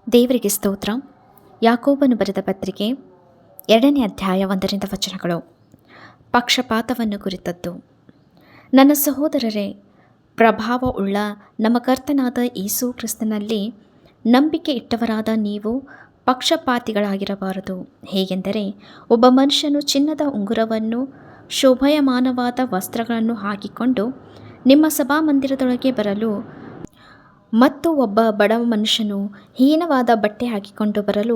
ದೇವರಿಗೆ ಸ್ತೋತ್ರ. ಯಾಕೋಬನು ಬರೆದ ಪತ್ರಿಕೆ 2ನೇ ಅಧ್ಯಾಯ 1ರಿಂದ ವಚನಗಳು. ಪಕ್ಷಪಾತವನ್ನು ಕುರಿತದ್ದು. ನನ್ನ ಸಹೋದರರೇ, ಪ್ರಭಾವ ಉಳ್ಳ ನಮ್ಮ ಕರ್ತನಾದ ಯೇಸು ಕ್ರಿಸ್ತನಲ್ಲಿ ನಂಬಿಕೆ ಇಟ್ಟವರಾದ ನೀವು ಪಕ್ಷಪಾತಿಗಳಾಗಿರಬಾರದು. ಹೇಗೆಂದರೆ, ಒಬ್ಬ ಮನುಷ್ಯನು ಚಿನ್ನದ ಉಂಗುರವನ್ನು ಶೋಭಾಯಮಾನವಾದ ವಸ್ತ್ರಗಳನ್ನು ಹಾಕಿಕೊಂಡು ನಿಮ್ಮ ಸಭಾಮಂದಿರದೊಳಗೆ ಬರಲು ಮತ್ತು ಒಬ್ಬ ಬಡ ಮನುಷ್ಯನು ಹೀನವಾದ ಬಟ್ಟೆ ಹಾಕಿಕೊಂಡು ಬರಲು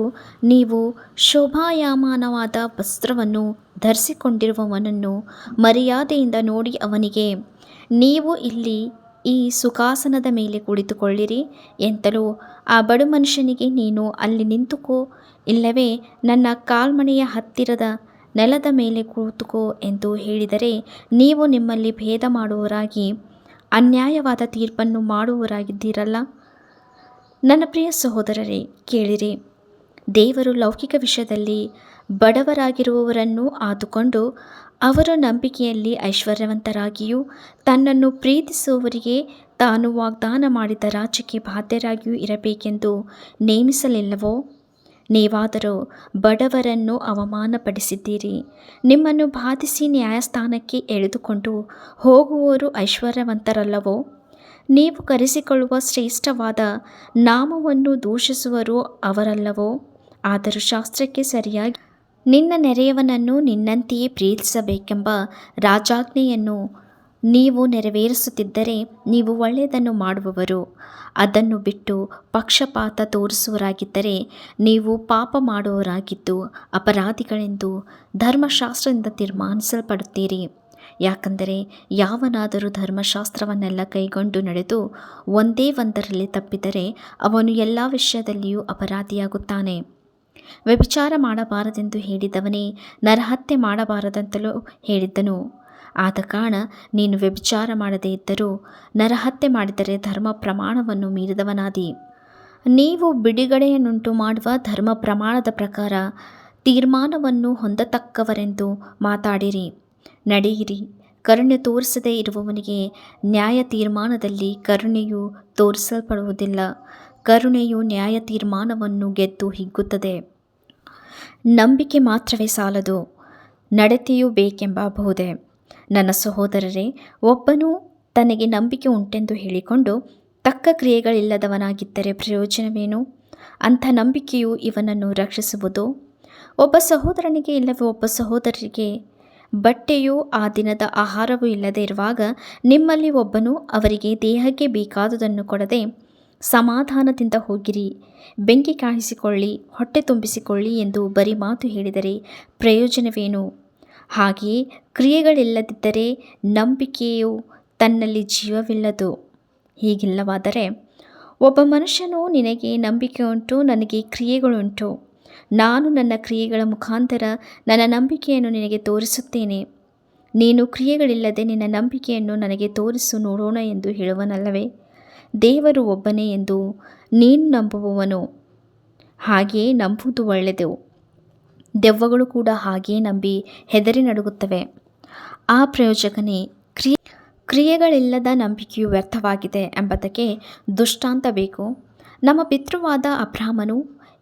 ನೀವು ಶೋಭಾಯಮಾನವಾದ ವಸ್ತ್ರವನ್ನು ಧರಿಸಿಕೊಂಡಿರುವವನನ್ನು ಮರ್ಯಾದೆಯಿಂದ ನೋಡಿ ಅವನಿಗೆ, ನೀವು ಇಲ್ಲಿ ಈ ಸುಖಾಸನದ ಮೇಲೆ ಕುಳಿತುಕೊಳ್ಳಿರಿ ಎಂತಲೂ, ಆ ಬಡ ಮನುಷ್ಯನಿಗೆ, ನೀನು ಅಲ್ಲಿ ನಿಂತುಕೋ, ಇಲ್ಲವೇ ನನ್ನ ಕಾಲ್ಮಣೆಯ ಹತ್ತಿರದ ನೆಲದ ಮೇಲೆ ಕೂತುಕೋ ಎಂದು ಹೇಳಿದರೆ, ನೀವು ನಿಮ್ಮಲ್ಲಿ ಭೇದ ಮಾಡುವವರಾಗಿ ಅನ್ಯಾಯವಾದ ತೀರ್ಪನ್ನು ಮಾಡುವವರಾಗಿದ್ದೀರಲ್ಲ. ನನ್ನ ಪ್ರಿಯ ಸಹೋದರರೇ, ಕೇಳಿರಿ. ದೇವರು ಲೌಕಿಕ ವಿಷಯದಲ್ಲಿ ಬಡವರಾಗಿರುವವರನ್ನು ಆದುಕೊಂಡು ಅವರ ನಂಬಿಕೆಯಲ್ಲಿ ಐಶ್ವರ್ಯವಂತರಾಗಿಯೂ ತನ್ನನ್ನು ಪ್ರೀತಿಸುವವರಿಗೆ ತಾನು ವಾಗ್ದಾನ ಮಾಡಿದ ರಾಜ್ಯಕ್ಕೆ ಬಾಧ್ಯರಾಗಿಯೂ ಇರಬೇಕೆಂದು ನೇಮಿಸಲಿಲ್ಲವೋ? ನೀವಾದರೂ ಬಡವರನ್ನು ಅವಮಾನಪಡಿಸಿದ್ದೀರಿ. ನಿಮ್ಮನ್ನು ಬಾಧಿಸಿ ನ್ಯಾಯಸ್ಥಾನಕ್ಕೆ ಎಳೆದುಕೊಂಡು ಹೋಗುವವರು ಐಶ್ವರ್ಯವಂತರಲ್ಲವೋ? ನೀವು ಕರೆಸಿಕೊಳ್ಳುವ ಶ್ರೇಷ್ಠವಾದ ನಾಮವನ್ನು ದೂಷಿಸುವರು ಅವರಲ್ಲವೋ? ಆದರೂ ಶಾಸ್ತ್ರಕ್ಕೆ ಸರಿಯಾಗಿ ನಿನ್ನ ನೆರೆಯವನನ್ನು ನಿನ್ನಂತೆಯೇ ಪ್ರೀತಿಸಬೇಕೆಂಬ ರಾಜಾಜ್ಞೆಯನ್ನು ನೀವು ನೆರವೇರಿಸುತ್ತಿದ್ದರೆ ನೀವು ಒಳ್ಳೆಯದನ್ನು ಮಾಡುವವರು. ಅದನ್ನು ಬಿಟ್ಟು ಪಕ್ಷಪಾತ ತೋರಿಸುವವರಾಗಿದ್ದರೆ ನೀವು ಪಾಪ ಮಾಡುವವರಾಗಿದ್ದು ಅಪರಾಧಿಗಳೆಂದು ಧರ್ಮಶಾಸ್ತ್ರದಿಂದ ತೀರ್ಮಾನಿಸಲ್ಪಡುತ್ತೀರಿ. ಯಾಕಂದರೆ ಯಾವನಾದರೂ ಧರ್ಮಶಾಸ್ತ್ರವನ್ನೆಲ್ಲ ಕೈಗೊಂಡು ನಡೆದು ಒಂದೇ ಒಂದರಲ್ಲಿ ತಪ್ಪಿದರೆ ಅವನು ಎಲ್ಲ ವಿಷಯದಲ್ಲಿಯೂ ಅಪರಾಧಿಯಾಗುತ್ತಾನೆ. ವ್ಯಭಿಚಾರ ಮಾಡಬಾರದೆಂದು ಹೇಳಿದವನೇ ನರಹತ್ಯೆ ಮಾಡಬಾರದಂತಲೂ ಹೇಳಿದ್ದನು. ಆದ ಕಾರಣ ನೀನು ವ್ಯಭಿಚಾರ ಮಾಡದೇ ಇದ್ದರೂ ನರಹತ್ಯೆ ಮಾಡಿದರೆ ಧರ್ಮ ಪ್ರಮಾಣವನ್ನು ಮೀರಿದವನಾದಿ. ನೀವು ಬಿಡುಗಡೆಯನ್ನುಂಟು ಮಾಡುವ ಧರ್ಮ ಪ್ರಮಾಣದ ಪ್ರಕಾರ ತೀರ್ಮಾನವನ್ನು ಹೊಂದತಕ್ಕವರೆಂದು ಮಾತಾಡಿರಿ, ನಡೆಯಿರಿ. ಕರುಣೆ ತೋರಿಸದೇ ಇರುವವನಿಗೆ ನ್ಯಾಯ ತೀರ್ಮಾನದಲ್ಲಿ ಕರುಣೆಯು ತೋರಿಸಲ್ಪಡುವುದಿಲ್ಲ. ಕರುಣೆಯು ನ್ಯಾಯ ತೀರ್ಮಾನವನ್ನು ಗೆದ್ದು ಹಿಗ್ಗುತ್ತದೆ. ನಂಬಿಕೆ ಮಾತ್ರವೇ ಸಾಲದು, ನಡತೆಯೂ ಬೇಕೆಂಬ ಬೋಧೆ. ನನ್ನ ಸಹೋದರರೇ, ಒಬ್ಬನು ತನಗೆ ನಂಬಿಕೆ ಉಂಟೆಂದು ಹೇಳಿಕೊಂಡು ತಕ್ಕ ಕ್ರಿಯೆಗಳಿಲ್ಲದವನಾಗಿದ್ದರೆ ಪ್ರಯೋಜನವೇನು? ಅಂಥ ನಂಬಿಕೆಯು ಇವನನ್ನು ರಕ್ಷಿಸುವುದು? ಒಬ್ಬ ಸಹೋದರನಿಗೆ ಇಲ್ಲವೇ ಒಬ್ಬ ಸಹೋದರಿಗೆ ಬಟ್ಟೆಯೂ ಆ ದಿನದ ಆಹಾರವೂ ಇಲ್ಲದೆ ಇರುವಾಗ ನಿಮ್ಮಲ್ಲಿ ಒಬ್ಬನು ಅವರಿಗೆ ದೇಹಕ್ಕೆ ಬೇಕಾದುದನ್ನು ಕೊಡದೆ, ಸಮಾಧಾನದಿಂದ ಹೋಗಿರಿ, ಬೆಂಕಿ ಕಾಯಿಸಿಕೊಳ್ಳಿ, ಹೊಟ್ಟೆ ತುಂಬಿಸಿಕೊಳ್ಳಿ ಎಂದು ಬರೀ ಮಾತು ಹೇಳಿದರೆ ಪ್ರಯೋಜನವೇನು? ಹಾಗೆಯೇ ಕ್ರಿಯೆಗಳಿಲ್ಲದಿದ್ದರೆ ನಂಬಿಕೆಯು ತನ್ನಲ್ಲಿ ಜೀವವಿಲ್ಲದು. ಹೀಗಿಲ್ಲವಾದರೆ, ಒಬ್ಬ ಮನುಷ್ಯನು, ನಿನಗೆ ನಂಬಿಕೆ ಉಂಟು, ನನಗೆ ಕ್ರಿಯೆಗಳುಂಟು, ನಾನು ನನ್ನ ಕ್ರಿಯೆಗಳ ಮುಖಾಂತರ ನನ್ನ ನಂಬಿಕೆಯನ್ನು ನಿನಗೆ ತೋರಿಸುತ್ತೇನೆ, ನೀನು ಕ್ರಿಯೆಗಳಿಲ್ಲದೆ ನಿನ್ನ ನಂಬಿಕೆಯನ್ನು ನನಗೆ ತೋರಿಸು ನೋಡೋಣ ಎಂದು ಹೇಳುವನಲ್ಲವೇ? ದೇವರು ಒಬ್ಬನೇ ಎಂದು ನೀನು ನಂಬುವವನು ಹಾಗೆಯೇ ನಂಬುವುದು ಒಳ್ಳೆಯದು. ದೆವ್ವಗಳು ಕೂಡ ಹಾಗೆಯೇ ನಂಬಿ ಹೆದರಿ ನಡುಗುತ್ತವೆ. ಆ ಪ್ರಯೋಜಕನೇ, ಕ್ರಿಯೆಗಳಿಲ್ಲದ ನಂಬಿಕೆಯು ವ್ಯರ್ಥವಾಗಿದೆ ಎಂಬುದಕ್ಕೆ ದೃಷ್ಟಾಂತ ಬೇಕು. ನಮ್ಮ ಪಿತೃವಾದ ಅಬ್ರಹಾಮನು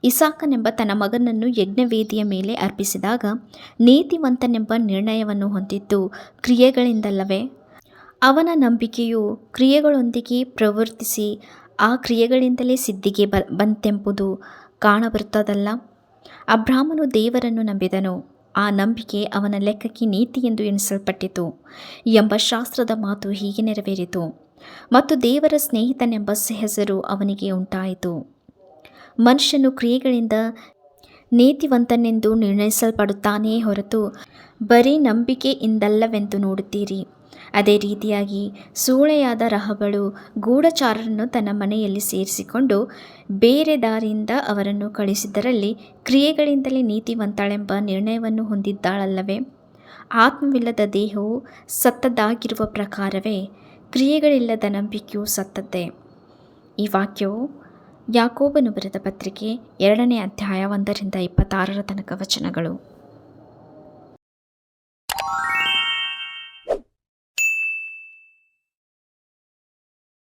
ಇಸಾಕನೆಂಬ ತನ್ನ ಮಗನನ್ನು ಯಜ್ಞವೇದಿಯ ಮೇಲೆ ಅರ್ಪಿಸಿದಾಗ ನೀತಿವಂತನೆಂಬ ನಿರ್ಣಯವನ್ನು ಹೊಂದಿದ್ದು ಕ್ರಿಯೆಗಳಿಂದಲ್ಲವೇ? ಅವನ ನಂಬಿಕೆಯು ಕ್ರಿಯೆಗಳೊಂದಿಗೆ ಪ್ರವರ್ತಿಸಿ ಆ ಕ್ರಿಯೆಗಳಿಂದಲೇ ಸಿದ್ಧಿಗೆ ಬಂತೆಂಬುದು ಕಾಣಬರುತ್ತದಲ್ಲ. ಅಬ್ರಹಾಮನು ದೇವರನ್ನು ನಂಬಿದನು, ಆ ನಂಬಿಕೆ ಅವನ ಲೆಕ್ಕಕ್ಕೆ ನೀತಿ ಎಂದು ಎಣಿಸಲ್ಪಟ್ಟಿತು ಎಂಬ ಶಾಸ್ತ್ರದ ಮಾತು ಹೀಗೆ ನೆರವೇರಿತು. ಮತ್ತು ದೇವರ ಸ್ನೇಹಿತನೆಂಬ ಹೆಸರು ಅವನಿಗೆ ಉಂಟಾಯಿತು. ಮನುಷ್ಯನು ಕ್ರಿಯೆಗಳಿಂದ ನೀತಿವಂತನೆಂದು ನಿರ್ಣಯಿಸಲ್ಪಡುತ್ತಾನೆಯೇ ಹೊರತು ಬರೀ ನಂಬಿಕೆಯಿಂದಲ್ಲವೆಂದು ನೋಡುತ್ತೀರಿ. ಅದೇ ರೀತಿಯಾಗಿ ಸೂಳೆಯಾದ ರಹಬಳು ಗೂಢಚಾರರನ್ನು ತನ್ನ ಮನೆಯಲ್ಲಿ ಸೇರಿಸಿಕೊಂಡು ಬೇರೆ ದಾರಿಯಿಂದ ಅವರನ್ನು ಕಳಿಸಿದ್ದರಲ್ಲಿ ಕ್ರಿಯೆಗಳಿಂದಲೇ ನೀತಿವಂತಳೆಂಬ ನಿರ್ಣಯವನ್ನು ಹೊಂದಿದ್ದಾಳಲ್ಲವೇ? ಆತ್ಮವಿಲ್ಲದ ದೇಹವು ಸತ್ತದ್ದಾಗಿರುವ ಪ್ರಕಾರವೇ ಕ್ರಿಯೆಗಳಿಲ್ಲದ ನಂಬಿಕೆಯು ಸತ್ತದ್ದೇ. ಈ ವಾಕ್ಯವು ಯಾಕೋಬನು ಬರೆದ ಪತ್ರಿಕೆ 2ನೇ ಅಧ್ಯಾಯ 1ರಿಂದ 26 ವಚನಗಳು.